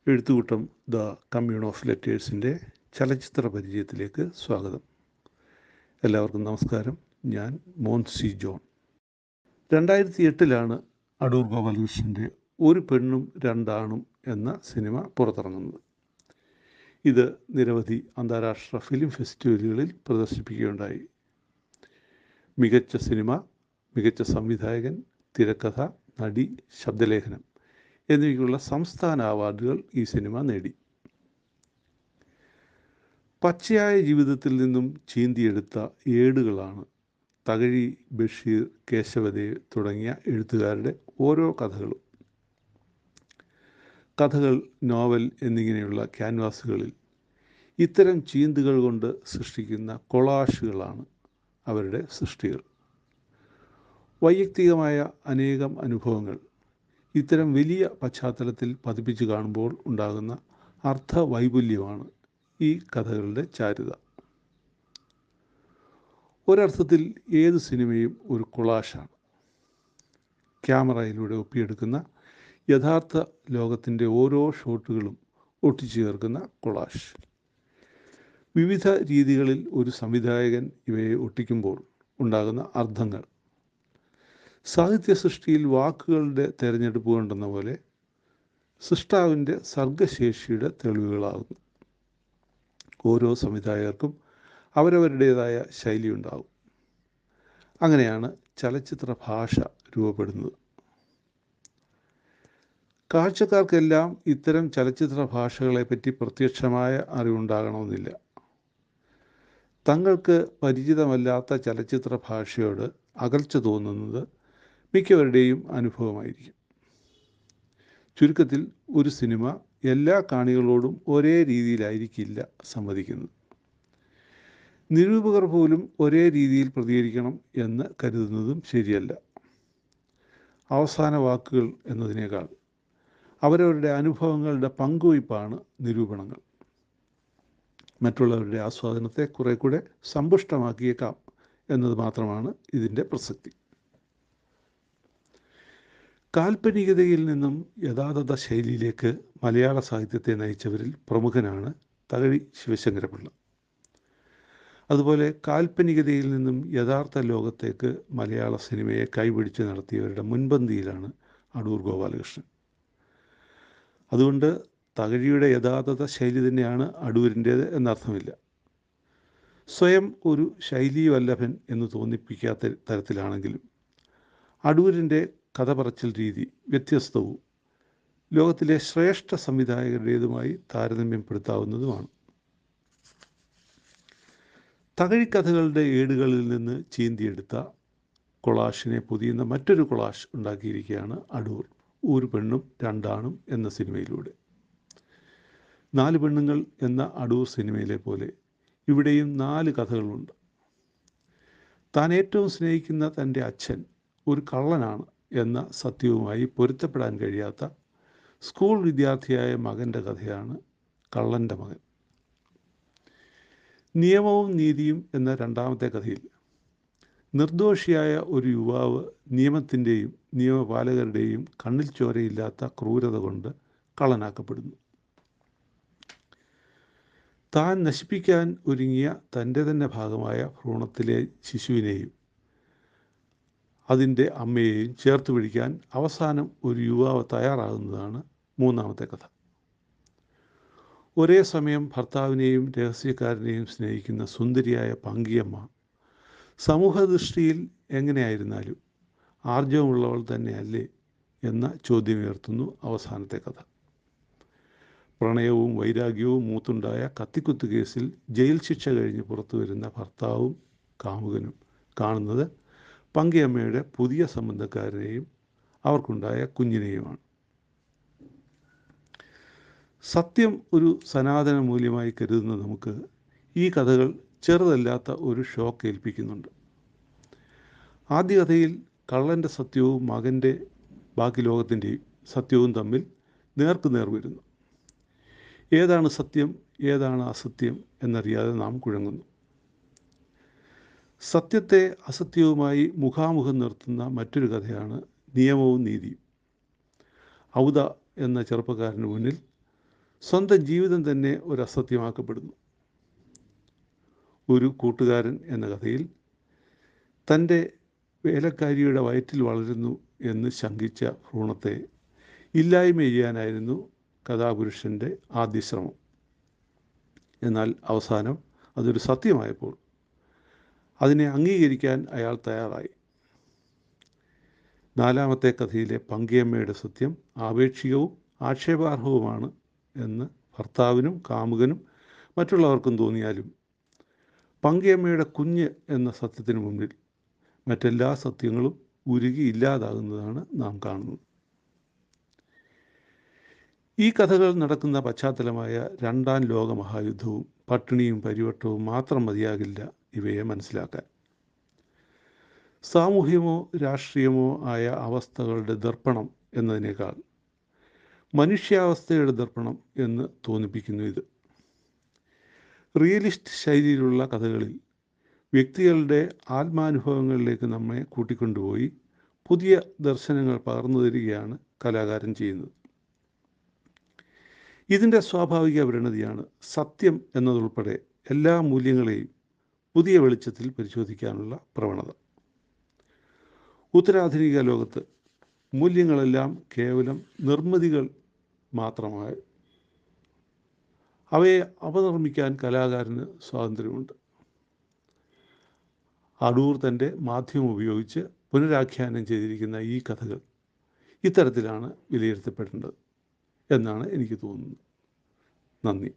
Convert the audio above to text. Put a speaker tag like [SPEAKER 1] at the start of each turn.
[SPEAKER 1] എഴുത്തുകൂട്ടം the commune of ലെറ്റേഴ്സിൻ്റെ ചലച്ചിത്ര പരിചയത്തിലേക്ക് സ്വാഗതം. എല്ലാവർക്കും നമസ്കാരം. ഞാൻ മോൻസി ജോൺ. 2008 അടൂർ ഗോപാലകൃഷ്ണൻ്റെ ഒരു പെണ്ണും രണ്ടാണും എന്ന സിനിമ പുറത്തിറങ്ങുന്നത്. ഇത് നിരവധി അന്താരാഷ്ട്ര ഫിലിം ഫെസ്റ്റിവലുകളിൽ പ്രദർശിപ്പിക്കുകയുണ്ടായി. മികച്ച സിനിമ, മികച്ച സംവിധായകൻ, തിരക്കഥ, നടി, ശബ്ദലേഖനം എന്നിവയ്ക്കുള്ള സംസ്ഥാന അവാർഡുകൾ ഈ സിനിമ നേടി. പച്ചയായ ജീവിതത്തിൽ നിന്നും ചീന്തിയെടുത്ത ഏടുകളാണ് തകഴി, ബഷീർ, കേശവദേവ് തുടങ്ങിയ എഴുത്തുകാരുടെ ഓരോ കഥകളും. കഥകൾ, നോവൽ എന്നിങ്ങനെയുള്ള ക്യാൻവാസുകളിൽ ഇത്തരം ചീന്തുകൾ കൊണ്ട് സൃഷ്ടിക്കുന്ന കൊളാഷുകളാണ് അവരുടെ സൃഷ്ടികൾ. വൈയക്തികമായ അനേകം അനുഭവങ്ങൾ ഇത്തരം വലിയ പശ്ചാത്തലത്തിൽ പതിപ്പിച്ച് കാണുമ്പോൾ ഉണ്ടാകുന്ന അർത്ഥവൈപുല്യമാണ് ഈ കഥകളുടെ ചാരുത. ഒരർത്ഥത്തിൽ ഏത് സിനിമയും ഒരു കൊളാഷാണ്. ക്യാമറയിലൂടെ ഒപ്പിയെടുക്കുന്ന യഥാർത്ഥ ലോകത്തിൻ്റെ ഓരോ ഷോട്ടുകളും ഒട്ടിച്ചു ചേർക്കുന്ന കൊളാഷ്. വിവിധ രീതികളിൽ ഒരു സംവിധായകൻ ഇവയെ ഒട്ടിക്കുമ്പോൾ ഉണ്ടാകുന്ന അർത്ഥങ്ങൾ സാഹിത്യ സൃഷ്ടിയിൽ വാക്കുകളുടെ തിരഞ്ഞെടുപ്പ് കൊണ്ടെന്ന പോലെ സൃഷ്ടാവിൻ്റെ സർഗശേഷിയുടെ തെളിവുകളാകുന്നു. ഓരോ സംവിധായകർക്കും അവരവരുടേതായ ശൈലിയുണ്ടാകും. അങ്ങനെയാണ് ചലച്ചിത്ര ഭാഷ രൂപപ്പെടുന്നത്. കാഴ്ചക്കാർക്കെല്ലാം ഇത്തരം ചലച്ചിത്ര ഭാഷകളെപ്പറ്റി പ്രത്യക്ഷമായ അറിവുണ്ടാകണമെന്നില്ല. തങ്ങൾക്ക് പരിചിതമല്ലാത്ത ചലച്ചിത്ര ഭാഷയോട് അകൽച്ച തോന്നുന്നത് മിക്കവരുടെയും അനുഭവമായിരിക്കും. ചുരുക്കത്തിൽ ഒരു സിനിമ എല്ലാ കാണികളോടും ഒരേ രീതിയിലായിരിക്കില്ല സംവദിക്കുന്നത്. നിരൂപകർ പോലും ഒരേ രീതിയിൽ പ്രതികരിക്കണം എന്ന് കരുതുന്നതും ശരിയല്ല. അവസാന വാക്കുകൾ എന്നതിനേക്കാൾ അവരവരുടെ അനുഭവങ്ങളുടെ പങ്കുവയ്പ്പാണ് നിരൂപണങ്ങൾ. മറ്റുള്ളവരുടെ ആസ്വാദനത്തെ കുറെ കൂടെ സമ്പുഷ്ടമാക്കിയേക്കാം എന്നത് മാത്രമാണ് ഇതിൻ്റെ പ്രസക്തി. കാൽപ്പനികതയിൽ നിന്നും യഥാർത്ഥ ശൈലിയിലേക്ക് മലയാള സാഹിത്യത്തെ നയിച്ചവരിൽ പ്രമുഖനാണ് തകഴി ശിവശങ്കരപിള്ള. അതുപോലെ കാൽപ്പനികതയിൽ നിന്നും യഥാർത്ഥ ലോകത്തേക്ക് മലയാള സിനിമയെ കൈപിടിച്ച് നടത്തിയവരുടെ മുൻപന്തിയിലാണ് അടൂർ ഗോപാലകൃഷ്ണൻ. അതുകൊണ്ട് തകഴിയുടെ യഥാർത്ഥ ശൈലി തന്നെയാണ് അടൂരിൻ്റേത് എന്നർത്ഥമില്ല. സ്വയം ഒരു ശൈലീവല്ലഭൻ എന്ന് തോന്നിപ്പിക്കാത്ത തരത്തിലാണെങ്കിലും അടൂരിൻ്റെ കഥ പറച്ചിൽ രീതി വ്യത്യസ്തവും ലോകത്തിലെ ശ്രേഷ്ഠ സംവിധായകരുടേതുമായി താരതമ്യപ്പെടുത്താവുന്നതുമാണ്. തകഴിക്കഥകളുടെ ഏടുകളിൽ നിന്ന് ചീന്തിയെടുത്ത കൊളാഷിനെ പൊതിയുന്ന മറ്റൊരു കൊളാഷ് ഉണ്ടാക്കിയിരിക്കുകയാണ് അടൂർ ഒരു പെണ്ണും രണ്ടാണും എന്ന സിനിമയിലൂടെ. 4 പെണ്ണുങ്ങൾ എന്ന അടൂർ സിനിമയിലെ പോലെ ഇവിടെയും 4 കഥകളുണ്ട്. താൻ ഏറ്റവും സ്നേഹിക്കുന്ന തൻ്റെ അച്ഛൻ ഒരു കള്ളനാണ് എന്ന സത്യവുമായി പൊരുത്തപ്പെടാൻ കഴിയാത്ത സ്കൂൾ വിദ്യാർത്ഥിയായ മകൻ്റെ കഥയാണ് കള്ളൻ്റെ മകൻ. നിയമവും നീതിയും എന്ന രണ്ടാമത്തെ കഥയിൽ നിർദോഷിയായ ഒരു യുവാവ് നിയമത്തിൻ്റെയും നിയമപാലകരുടെയും കണ്ണിൽ ചോരയില്ലാത്ത ക്രൂരത കൊണ്ട് കള്ളനാക്കപ്പെടുന്നു. താൻ നശിപ്പിക്കാൻ ഒരുങ്ങിയ തൻ്റെ തന്നെ ഭാഗമായ ഭ്രൂണത്തിലെ ശിശുവിനെയും അതിൻ്റെ അമ്മയെയും ചേർത്ത് പിടിക്കാൻ അവസാനം ഒരു യുവാവ് തയ്യാറാകുന്നതാണ് മൂന്നാമത്തെ കഥ. ഒരേ സമയം ഭർത്താവിനെയും രഹസ്യക്കാരനെയും സ്നേഹിക്കുന്ന സുന്ദരിയായ പങ്കിയമ്മ സമൂഹദൃഷ്ടിയിൽ എങ്ങനെയായിരുന്നാലും ആർജവമുള്ളവൾ തന്നെയല്ലേ എന്ന ചോദ്യമുയർത്തുന്നു അവസാനത്തെ കഥ. പ്രണയവും വൈരാഗ്യവും മൂത്തുണ്ടായ കത്തിക്കുത്ത് കേസിൽ ജയിൽ ശിക്ഷ കഴിഞ്ഞ് പുറത്തു വരുന്ന ഭർത്താവും കാമുകനും കാണുന്നത് പങ്കിയമ്മയുടെ പുതിയ സംബന്ധക്കാരനെയും അവർക്കുണ്ടായ കുഞ്ഞിനെയുമാണ്. സത്യം ഒരു സനാതന മൂല്യമായി കരുതുന്ന നമുക്ക് ഈ കഥകൾ ചെറുതല്ലാത്ത ഒരു ഷോക്ക് ഏൽപ്പിക്കുന്നുണ്ട്. ആദ്യ കഥയിൽ കള്ളൻ്റെ സത്യവും മകൻ്റെ ബാക്കി ലോകത്തിൻ്റെയും സത്യവും തമ്മിൽ നേർക്കുനേർ വരുന്നു. ഏതാണ് സത്യം, ഏതാണ് അസത്യം എന്നറിയാതെ നാം കുഴങ്ങുന്നു. സത്യത്തെ അസത്യവുമായി മുഖാമുഖം നിർത്തുന്ന മറ്റൊരു കഥയാണ് നിയമവും നീതിയും. ഔദ എന്ന ചെറുപ്പക്കാരന് മുന്നിൽ സ്വന്തം ജീവിതം തന്നെ ഒരു അസത്യമാക്കപ്പെടുന്നു. ഒരു കൂട്ടുകാരൻ എന്ന കഥയിൽ തൻ്റെ വേലക്കാരിയുടെ വയറ്റിൽ വളരുന്നു എന്ന് ശങ്കിച്ച ഭ്രൂണത്തെ ഇല്ലായ്മ ചെയ്യാനായിരുന്നു കഥാപുരുഷൻ്റെ ആദ്യ ശ്രമം. എന്നാൽ അവസാനം അതൊരു സത്യമായപ്പോൾ അതിനെ അംഗീകരിക്കാൻ അയാൾ തയ്യാറായി. നാലാമത്തെ കഥയിലെ പങ്കിയമ്മയുടെ സത്യം ആപേക്ഷികവും ആക്ഷേപാർഹവുമാണ് എന്ന് ഭർത്താവിനും കാമുകനും മറ്റുള്ളവർക്കും തോന്നിയാലും പങ്കിയമ്മയുടെ കുഞ്ഞ് എന്ന സത്യത്തിന് മുന്നിൽ മറ്റെല്ലാ സത്യങ്ങളും ഉരുകി ഇല്ലാതാകുന്നതാണ് നാം കാണുന്നത്. ഈ കഥകൾ നടക്കുന്ന പശ്ചാത്തലമായ രണ്ടാം ലോക മഹായുദ്ധവും പട്ടിണിയും പരിവട്ടവും മാത്രം മതിയാകില്ല ഇവയെ മനസ്സിലാക്കാൻ. സാമൂഹ്യമോ രാഷ്ട്രീയമോ ആയ അവസ്ഥകളുടെ ദർപ്പണം എന്നതിനേക്കാൾ മനുഷ്യാവസ്ഥയുടെ ദർപ്പണം എന്ന് തോന്നിപ്പിക്കുന്നു ഇത്. റിയലിസ്റ്റ് ശൈലിയിലുള്ള കഥകളിൽ വ്യക്തികളുടെ ആത്മാനുഭവങ്ങളിലേക്ക് നമ്മെ കൂട്ടിക്കൊണ്ടുപോയി പുതിയ ദർശനങ്ങൾ പകർന്നു തരികയാണ് കലാകാരൻ ചെയ്യുന്നത്. ഇതിൻ്റെ സ്വാഭാവിക പരിണതിയാണ് സത്യം എന്നതുൾപ്പെടെ എല്ലാ മൂല്യങ്ങളെയും പുതിയ വെളിച്ചത്തിൽ പരിശോധിക്കാനുള്ള പ്രവണത. ഉത്തരാധുനിക ലോകത്ത് മൂല്യങ്ങളെല്ലാം കേവലം നിർമ്മിതികൾ മാത്രമായി അവയെ അപനിർമ്മിക്കാൻ കലാകാരന് സ്വാതന്ത്ര്യമുണ്ട്. അടൂർ തൻ്റെ മാധ്യമം ഉപയോഗിച്ച് പുനരാഖ്യാനം ചെയ്തിരിക്കുന്ന ഈ കഥകൾ ഇത്തരത്തിലാണ് വിലയിരുത്തപ്പെടേണ്ടത് എന്നാണ് എനിക്ക് തോന്നുന്നത്. നന്ദി.